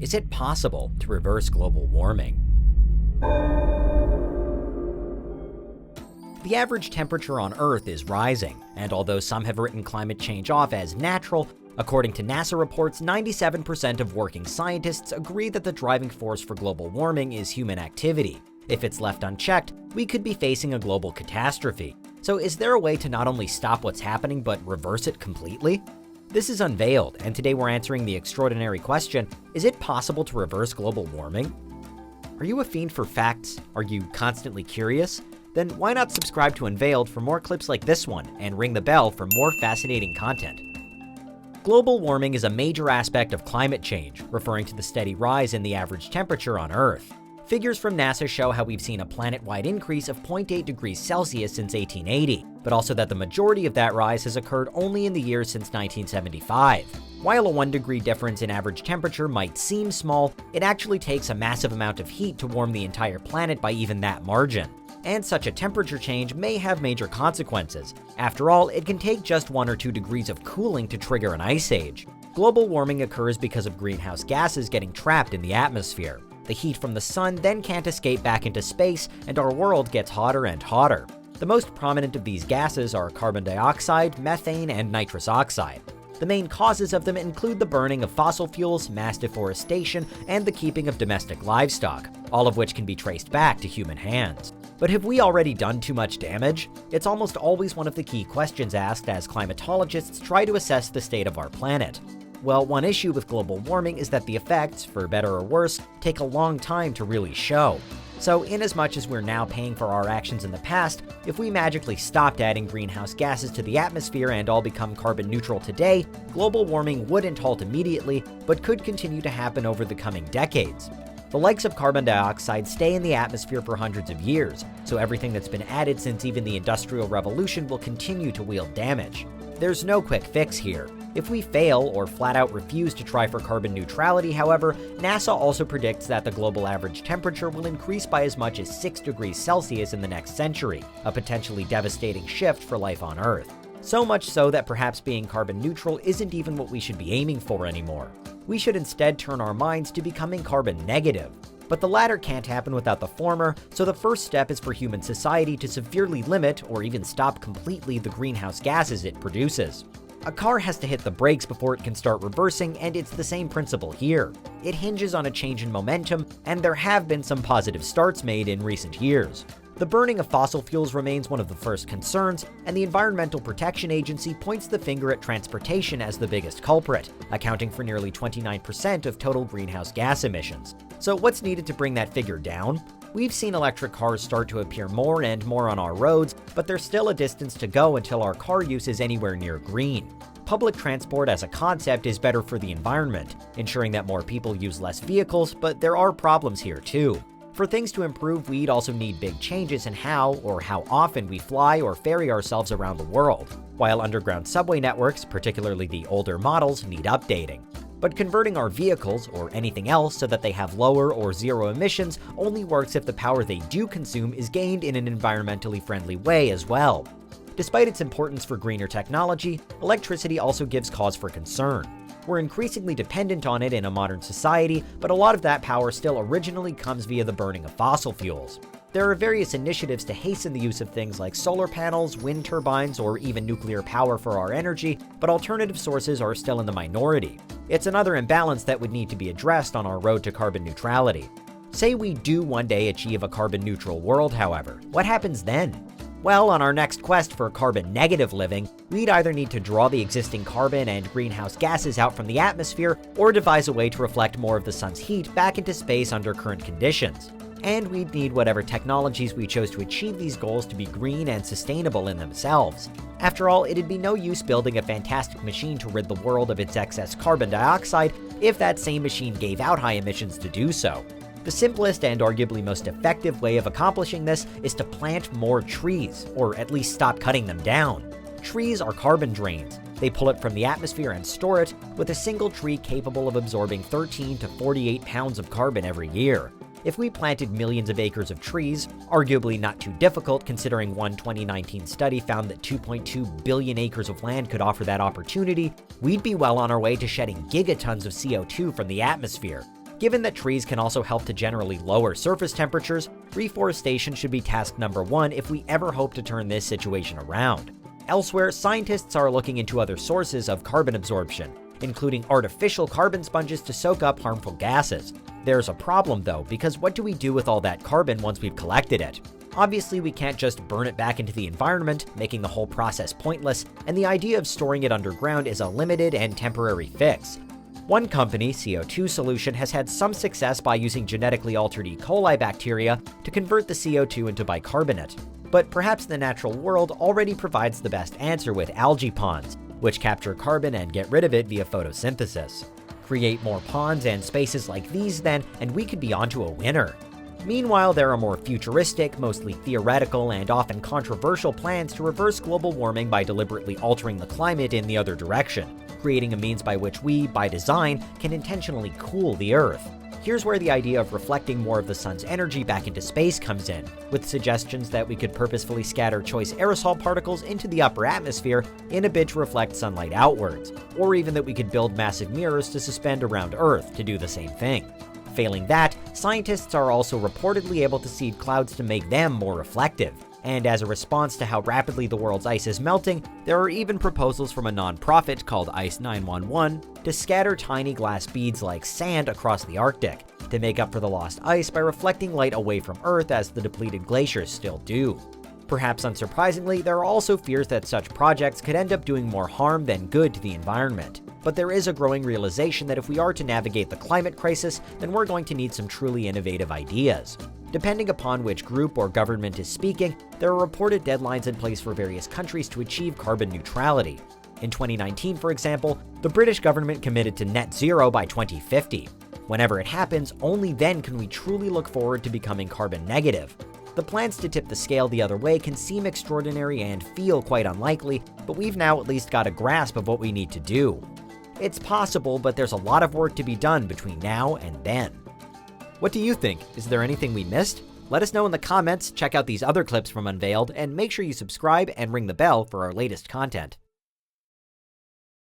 Is it possible to reverse global warming? The average temperature on Earth is rising, and although some have written climate change off as natural, according to NASA reports, 97% of working scientists agree that the driving force for global warming is human activity. If it's left unchecked, we could be facing a global catastrophe. So is there a way to not only stop what's happening, but reverse it completely? This is Unveiled, and today we're answering the extraordinary question, is it possible to reverse global warming? Are you a fiend for facts? Are you constantly curious? Then why not subscribe to Unveiled for more clips like this one, and ring the bell for more fascinating content. Global warming is a major aspect of climate change, referring to the steady rise in the average temperature on Earth. Figures from NASA show how we've seen a planet-wide increase of 0.8 degrees Celsius since 1880, but also that the majority of that rise has occurred only in the years since 1975. While a 1 degree difference in average temperature might seem small, it actually takes a massive amount of heat to warm the entire planet by even that margin. And such a temperature change may have major consequences. After all, it can take just 1 or 2 degrees of cooling to trigger an ice age. Global warming occurs because of greenhouse gases getting trapped in the atmosphere. The heat from the sun then can't escape back into space, and our world gets hotter and hotter. The most prominent of these gases are carbon dioxide, methane, and nitrous oxide. The main causes of them include the burning of fossil fuels, mass deforestation, and the keeping of domestic livestock, all of which can be traced back to human hands. But have we already done too much damage? It's almost always one of the key questions asked as climatologists try to assess the state of our planet. Well, one issue with global warming is that the effects, for better or worse, take a long time to really show. So inasmuch as we're now paying for our actions in the past, if we magically stopped adding greenhouse gases to the atmosphere and all become carbon neutral today, global warming wouldn't halt immediately, but could continue to happen over the coming decades. The likes of carbon dioxide stay in the atmosphere for hundreds of years, so everything that's been added since even the Industrial Revolution will continue to wield damage. There's no quick fix here. If we fail or flat out refuse to try for carbon neutrality, however, NASA also predicts that the global average temperature will increase by as much as 6 degrees Celsius in the next century, a potentially devastating shift for life on Earth. So much so that perhaps being carbon neutral isn't even what we should be aiming for anymore. We should instead turn our minds to becoming carbon negative. But the latter can't happen without the former, so the first step is for human society to severely limit or even stop completely the greenhouse gases it produces. A car has to hit the brakes before it can start reversing, and it's the same principle here. It hinges on a change in momentum, and there have been some positive starts made in recent years. The burning of fossil fuels remains one of the first concerns, and the Environmental Protection Agency points the finger at transportation as the biggest culprit, accounting for nearly 29% of total greenhouse gas emissions. So what's needed to bring that figure down? We've seen electric cars start to appear more and more on our roads, but there's still a distance to go until our car use is anywhere near green. Public transport as a concept is better for the environment, ensuring that more people use less vehicles, but there are problems here too. For things to improve, we'd also need big changes in how or how often we fly or ferry ourselves around the world, while underground subway networks, particularly the older models, need updating. But converting our vehicles, or anything else, so that they have lower or zero emissions only works if the power they do consume is gained in an environmentally friendly way as well. Despite its importance for greener technology, electricity also gives cause for concern. We're increasingly dependent on it in a modern society, but a lot of that power still originally comes via the burning of fossil fuels. There are various initiatives to hasten the use of things like solar panels, wind turbines, or even nuclear power for our energy, but alternative sources are still in the minority. It's another imbalance that would need to be addressed on our road to carbon neutrality. Say we do one day achieve a carbon neutral world, however, what happens then? Well, on our next quest for carbon negative living, we'd either need to draw the existing carbon and greenhouse gases out from the atmosphere, or devise a way to reflect more of the sun's heat back into space under current conditions. And we'd need whatever technologies we chose to achieve these goals to be green and sustainable in themselves. After all, it'd be no use building a fantastic machine to rid the world of its excess carbon dioxide if that same machine gave out high emissions to do so. The simplest and arguably most effective way of accomplishing this is to plant more trees, or at least stop cutting them down. Trees are carbon drains. They pull it from the atmosphere and store it, with a single tree capable of absorbing 13 to 48 pounds of carbon every year. If we planted millions of acres of trees, arguably not too difficult considering one 2019 study found that 2.2 billion acres of land could offer that opportunity, we'd be well on our way to shedding gigatons of CO2 from the atmosphere. Given that trees can also help to generally lower surface temperatures, reforestation should be task number one if we ever hope to turn this situation around. Elsewhere, scientists are looking into other sources of carbon absorption, including artificial carbon sponges to soak up harmful gases. There's a problem though, because what do we do with all that carbon once we've collected it? Obviously, we can't just burn it back into the environment, making the whole process pointless, and the idea of storing it underground is a limited and temporary fix. One company, CO2 Solution, has had some success by using genetically altered E. coli bacteria to convert the CO2 into bicarbonate. But perhaps the natural world already provides the best answer with algae ponds, which capture carbon and get rid of it via photosynthesis. Create more ponds and spaces like these then, and we could be onto a winner. Meanwhile, there are more futuristic, mostly theoretical, and often controversial plans to reverse global warming by deliberately altering the climate in the other direction, creating a means by which we, by design, can intentionally cool the Earth. Here's where the idea of reflecting more of the sun's energy back into space comes in, with suggestions that we could purposefully scatter choice aerosol particles into the upper atmosphere in a bid to reflect sunlight outwards, or even that we could build massive mirrors to suspend around Earth to do the same thing. Failing that, scientists are also reportedly able to seed clouds to make them more reflective. And as a response to how rapidly the world's ice is melting, there are even proposals from a non-profit called Ice 911 to scatter tiny glass beads like sand across the Arctic, to make up for the lost ice by reflecting light away from Earth as the depleted glaciers still do. Perhaps unsurprisingly, there are also fears that such projects could end up doing more harm than good to the environment. But there is a growing realization that if we are to navigate the climate crisis, then we're going to need some truly innovative ideas. Depending upon which group or government is speaking, there are reported deadlines in place for various countries to achieve carbon neutrality. In 2019, for example, the British government committed to net zero by 2050. Whenever it happens, only then can we truly look forward to becoming carbon negative. The plans to tip the scale the other way can seem extraordinary and feel quite unlikely, but we've now at least got a grasp of what we need to do. It's possible, but there's a lot of work to be done between now and then. What do you think? Is there anything we missed? Let us know in the comments, check out these other clips from Unveiled, and make sure you subscribe and ring the bell for our latest content.